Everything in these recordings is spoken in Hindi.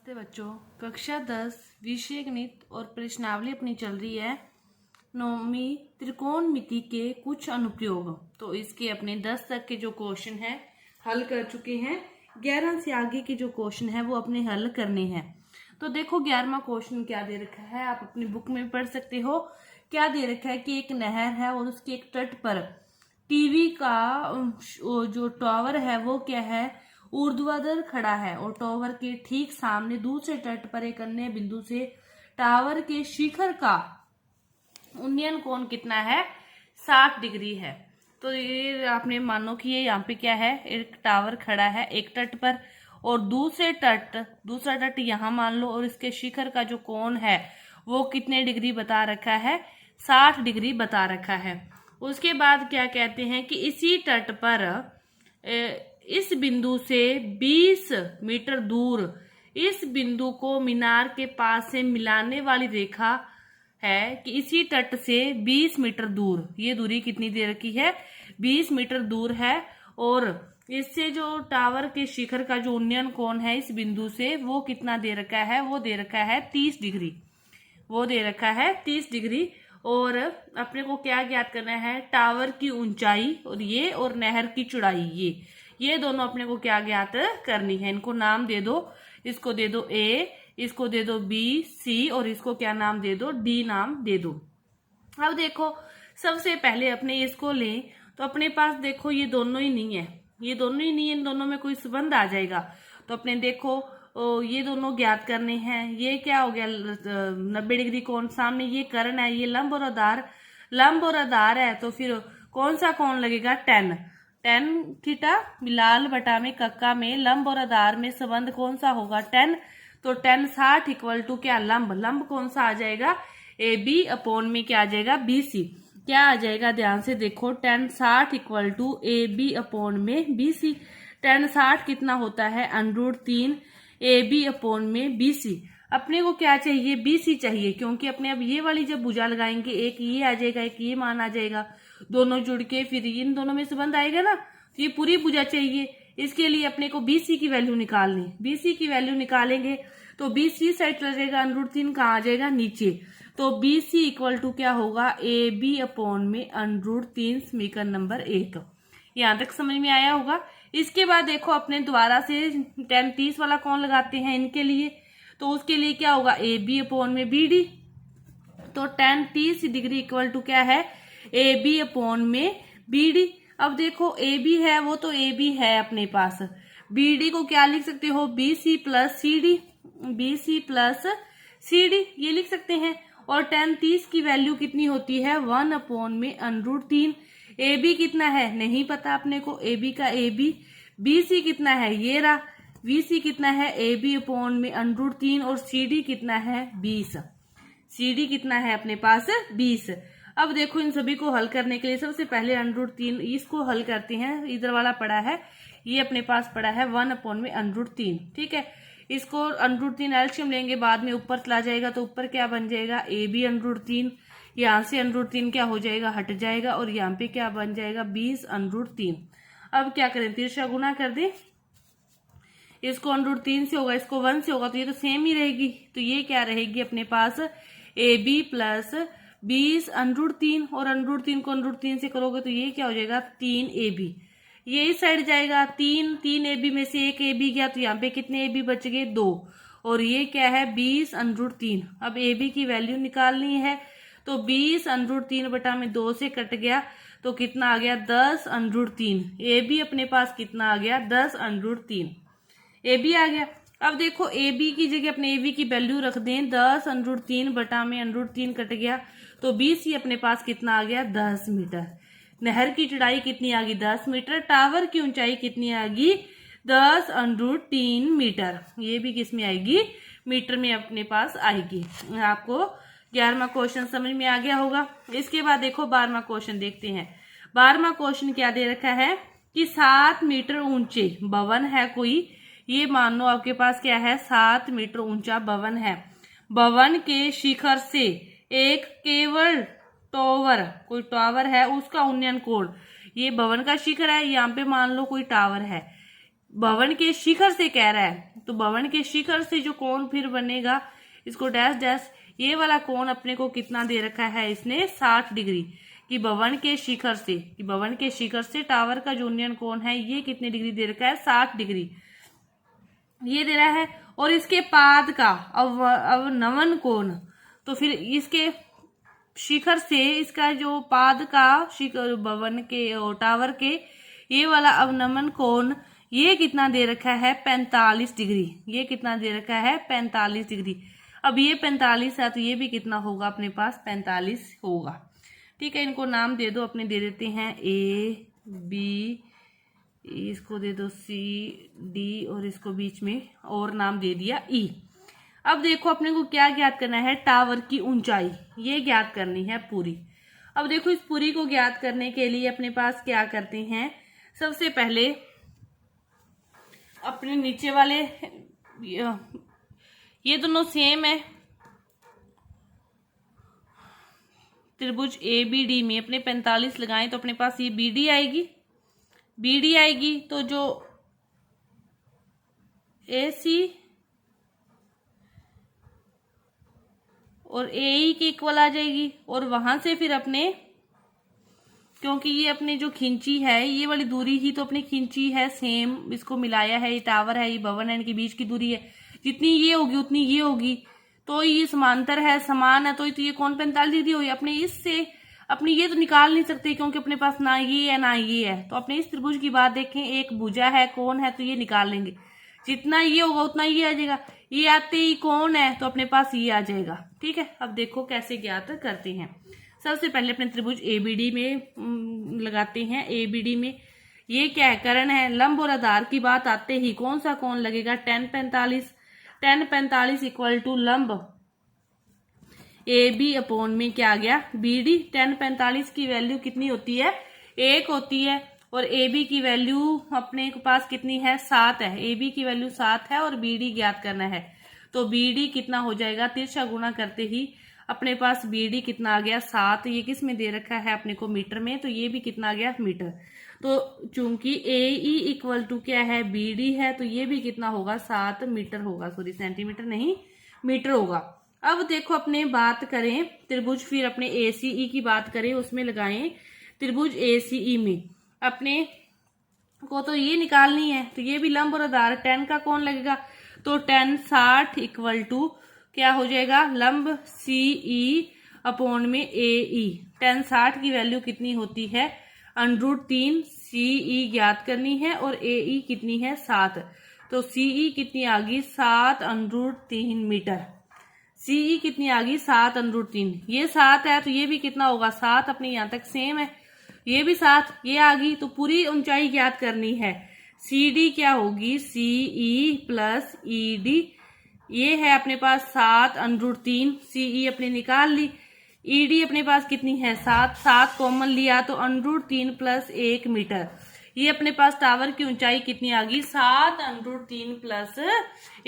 नमस्ते बच्चों। कक्षा 10 विषय गणित और प्रश्नावली अपनी चल रही है। नौवीं त्रिकोणमिति के कुछ अनुप्रयोग। तो इसके अपने 10 तक के जो क्वेश्चन है हल कर चुके हैं। 11 से आगे के जो क्वेश्चन है वो अपने हल करने हैं। तो देखो 11वां क्वेश्चन क्या दे रखा है, आप अपनी बुक में पढ़ सकते हो। क्या दे रखा है कि एक नहर है और उसके एक तट पर टीवी का जो टावर है वो क्या है, ऊर्ध्वाधर खड़ा है और टावर के ठीक सामने दूसरे तट पर एक अन्य बिंदु से टावर के शिखर का उन्नयन कोण कितना है, 60 डिग्री है। तो ये आपने मानो कि ये यहाँ पे क्या है, एक टावर खड़ा है एक तट पर और दूसरा तट यहाँ मान लो, और इसके शिखर का जो कोण है वो कितने डिग्री बता रखा है, 60 डिग्री बता रखा है। उसके बाद क्या कहते हैं कि इसी तट पर इस बिंदु से 20 मीटर दूर इस बिंदु को मीनार के पास से मिलाने वाली रेखा है कि इसी तट से 20 मीटर दूर, ये दूरी कितनी दे रखी है, 20 मीटर दूर है। और इससे जो टावर के शिखर का जो उन्नयन कोण है इस बिंदु से वो कितना दे रखा है, वो दे रखा है 30 डिग्री, वो दे रखा है 30 डिग्री। और अपने को क्या ज्ञात करना है, टावर की ऊंचाई और नहर की चौड़ाई, ये दोनों अपने को क्या ज्ञात करनी है। इनको नाम दे दो, इसको दे दो ए, इसको दे दो बी सी और इसको क्या नाम दे दो, डी नाम दे दो। अब देखो सबसे पहले अपने इसको लें तो अपने पास देखो ये दोनों ही नहीं है, ये दोनों ही नहीं है, इन दोनों में कोई संबंध आ जाएगा। तो अपने देखो ये दोनों ज्ञात करने हैं। ये क्या हो गया, 90 डिग्री कोण, सामने ये कर्ण है, ये लंब और आधार है। तो फिर कौन सा कोण लगेगा, टेन थीटा। लाल बटा में कक्का में लंब और आधार में संबंध कौन सा होगा, 10। तो 10 60 इक्वल टू क्या, लंब कौन सा आ जाएगा, ए बी अपॉन में क्या आ जाएगा, बी सी। क्या आ जाएगा, ध्यान से देखो, 10 60 equal to A B upon में बी सी। 10 60 कितना होता है, √3 ए बी अपॉन में बी सी। अपने को क्या चाहिए, बी सी चाहिए, क्योंकि अपने अब ये वाली जब भुजा लगाएंगे एक ये आ जाएगा एक ये मान आ जाएगा, दोनों जुड़ के फिर इन दोनों में संबंध आएगा ना। तो ये पूरी भुजा चाहिए, इसके लिए अपने को बी सी की वैल्यू निकालनी। बी सी की वैल्यू निकालेंगे तो बी सी साइड चला जाएगा, √3 कहाँ आ जाएगा, नीचे। तो बी सी इक्वल टू क्या होगा, ए बी अपॉन में √3 समीकरण नंबर 1। यहाँ तक समझ में आया होगा। इसके बाद देखो अपने दोबारा से 10 30 वाला कोण लगाते हैं इनके लिए। तो उसके लिए क्या होगा, ए बी अपॉन में बी डी। तो 10 30 डिग्री इक्वल टू क्या है, ए बी अपॉन में बी डी। अब देखो ए बी है वो तो ए बी है अपने पास, बी डी को क्या लिख सकते हो, B C plus C D, B C plus C D ये लिख सकते हैं। और 10 30 की वैल्यू कितनी होती है, 1 अपॉन में √3। ए बी कितना है नहीं पता अपने को, ए बी का ए बी। बी सी कितना है, ये रहा, बी सी कितना है, ए बी अपॉन में √3 और सी डी कितना है, 20। सी डी कितना है अपने पास, 20। अब देखो इन सभी को हल करने के लिए सबसे पहले √3 इसको हल करते हैं। इधर वाला पड़ा है, ये अपने पास पड़ा है 1 अपॉन में √3, ठीक है। इसको √3 एल्शियम लेंगे, बाद में ऊपर चला जाएगा तो ऊपर क्या बन जाएगा, ए बी √3। यहाँ से √3 क्या हो जाएगा, हट जाएगा और यहाँ पे क्या बन जाएगा, 20 √3। अब क्या करें, तिरछा गुना कर दें, इसको √3 से होगा, इसको 1 से होगा, तो ये तो सेम ही रहेगी। तो ये क्या रहेगी अपने पास, ए बी प्लस 20 √3 और √3 को √3 से करोगे तो ये क्या हो जाएगा, 3 ए बी। ये इस साइड जाएगा, 3 ए बी में से एक ए बी गया तो यहाँ पे कितने ए बी बच गए, 2। और ये क्या है, 20 √3। अब ए बी की वैल्यू निकालनी है तो 20 √3 बटा में 2 से कट गया तो कितना आ गया, 10 √3। ए बी अपने पास कितना आ गया, 10 √3 ए बी आ गया। अब देखो ए बी की जगह अपने ए बी की वैल्यू रख दें, 10 √3 बटा में √3 कट गया तो बी सी अपने पास कितना आ गया, 10 मीटर। नहर की चौड़ाई कितनी आ गई, 10 मीटर। टावर की ऊंचाई कितनी आ गई, 10 √3 मीटर। ये भी किस में आएगी, मीटर में अपने पास आएगी। आपको 11वां क्वेश्चन समझ में आ गया होगा। इसके बाद देखो 12वां क्वेश्चन देखते हैं। 12वां क्वेश्चन क्या दे रखा है कि 7 मीटर ऊंचे भवन है कोई, ये मान लो आपके पास क्या है, 7 मीटर ऊंचा भवन है। भवन के शिखर से एक केवल कोई टावर है, उसका उन्नयन कोण, ये भवन का शिखर है, यहाँ पे मान लो कोई टावर है, भवन के शिखर से कह रहा है, तो भवन के शिखर से जो कोण फिर बनेगा, इसको डैश डैश, ये वाला कोण अपने को कितना दे रखा है इसने 60 डिग्री, कि भवन के शिखर से, कि भवन के शिखर से टावर का जो उन्नयन कोण है ये कितने डिग्री दे रखा है 60 डिग्री ये दे रहा है। और इसके पाद का अवनमन कोण, तो फिर इसके शिखर से इसका जो पाद का शिखर भवन के और टावर के ये वाला अवनमन कोण ये कितना दे रखा है 45 डिग्री, ये कितना दे रखा है 45 डिग्री। अब ये 45 है तो ये भी कितना होगा अपने पास 45 होगा। ठीक है, इनको नाम दे दो, अपने दे देते हैं ए बी, इसको दे दो सी डी और इसको बीच में और नाम दे दिया ई। अब देखो अपने को क्या ज्ञात करना है, टावर की ऊंचाई ये ज्ञात करनी है पूरी। अब देखो इस पूरी को ज्ञात करने के लिए अपने पास क्या करते हैं, सबसे पहले अपने नीचे वाले ये दोनों सेम है, त्रिभुज ए बी डी में अपने 45 लगाएं तो अपने पास ये बी डी आएगी, तो जो ए सी और ए ई की इक्वल आ जाएगी। और वहां से फिर अपने, क्योंकि ये अपने जो खिंची है ये वाली दूरी ही तो अपनी खिंची है, सेम इसको मिलाया है, ये टावर है, ये भवन है, इनके बीच की दूरी है, जितनी ये होगी उतनी ये होगी, तो ये समांतर है, समान है, तो ये कौन 45 डिग्री हुई। अपने इससे अपने ये तो निकाल नहीं सकते क्योंकि अपने पास ना ये है ना ये है, तो अपने इस त्रिभुज की बात देखें, एक भुजा है, कोण है, तो ये निकाल लेंगे, जितना ये होगा उतना ये आ जाएगा, ये आते ही कोण है तो अपने पास ये आ जाएगा। ठीक है, अब देखो कैसे ज्ञात करते हैं। सबसे पहले अपने त्रिभुज एबीडी में लगाते हैं। एबीडी में ये क्या है, कर्ण है, लंब और आधार की बात आते ही कौन सा कोण लगेगा, tan 45 इक्वल टू लंब ए बी अपॉन में क्या आ गया बी डी। tan 45 की वैल्यू कितनी होती है 1 होती है, और ए बी की वैल्यू अपने के पास कितनी है 7 है, ए बी की वैल्यू 7 है और बी डी ज्ञात करना है, तो बी डी कितना हो जाएगा, तिरछा गुणा करते ही अपने पास बी डी कितना आ गया 7। ये किस में दे रखा है अपने को मीटर में, तो ये भी कितना आ गया मीटर। तो चूंकि ए ई इक्वल टू क्या है बी डी है, तो ये भी कितना होगा 7 मीटर होगा, सॉरी सेंटीमीटर नहीं मीटर होगा। अब देखो अपने बात करें त्रिभुज, फिर अपने ए सी ई की बात करें, उसमें लगाएं त्रिभुज ए सी ई में अपने को तो ये निकालनी है, तो ये भी लंब और आधार, tan का कौन लगेगा, तो tan 60 इक्वल टू क्या हो जाएगा लंब सी ई अपॉन में ए ई। tan 60 की वैल्यू कितनी होती है √3, सी ई ज्ञात करनी है और ए ई कितनी है 7, तो सी ई कितनी आ गई 7√3 मीटर, सी ई कितनी आ गई 7√3, ये 7 है तो ये भी कितना होगा 7, अपने यहाँ तक सेम है, ये भी 7 ये आ गई, तो पूरी ऊंचाई ज्ञात करनी है। सी डी क्या होगी सी ई प्लस ई डी, ये है अपने पास 7√3, सी ई अपने निकाल ली, ई डी अपने पास कितनी है 7 कॉमन लिया तो √3 प्लस 1 मीटर, ये अपने पास टावर की ऊंचाई कितनी आ गई 7√3 प्लस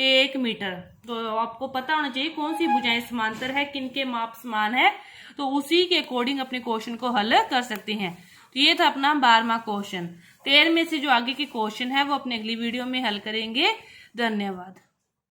1 मीटर। तो आपको पता होना चाहिए कौन सी भुजाएं समांतर है, किनके माप समान है, तो उसी के अकॉर्डिंग अपने क्वेश्चन को हल कर सकते हैं। तो ये था अपना 12वां क्वेश्चन। 13 में से जो आगे के क्वेश्चन है वो अपने अगली वीडियो में हल करेंगे। धन्यवाद।